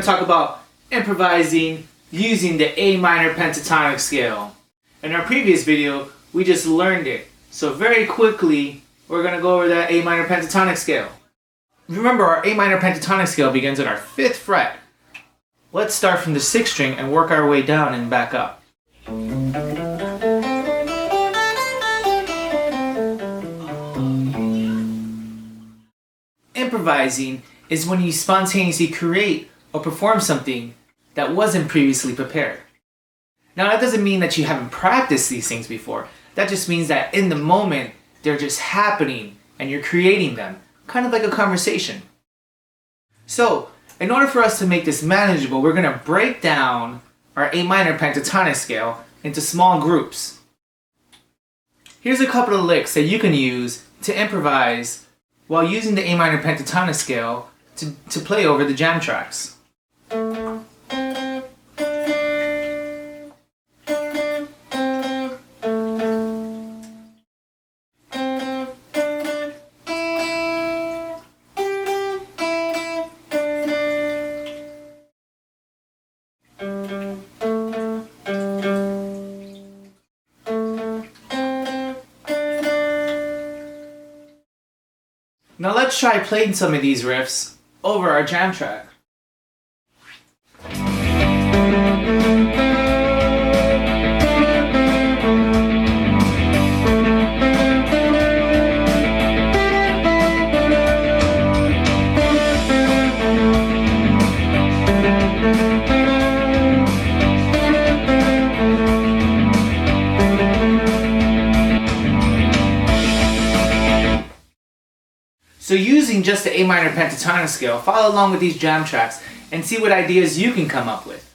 to talk about improvising using the A minor pentatonic scale. In our previous video, we just learned it. So very quickly, we're going to go over that A minor pentatonic scale. Remember, our A minor pentatonic scale begins at our 5th fret. Let's start from the 6th string and work our way down and back up. Improvising is when you spontaneously create or perform something that wasn't previously prepared. Now that doesn't mean that you haven't practiced these things before. That just means that in the moment, they're just happening and you're creating them, kind of like a conversation. So, in order for us to make this manageable, we're going to break down our A minor pentatonic scale into small groups. Here's a couple of licks that you can use to improvise while using the A minor pentatonic scale to play over the jam tracks. Now let's try playing some of these riffs over our jam track. So using just the A minor pentatonic scale, follow along with these jam tracks and see what ideas you can come up with.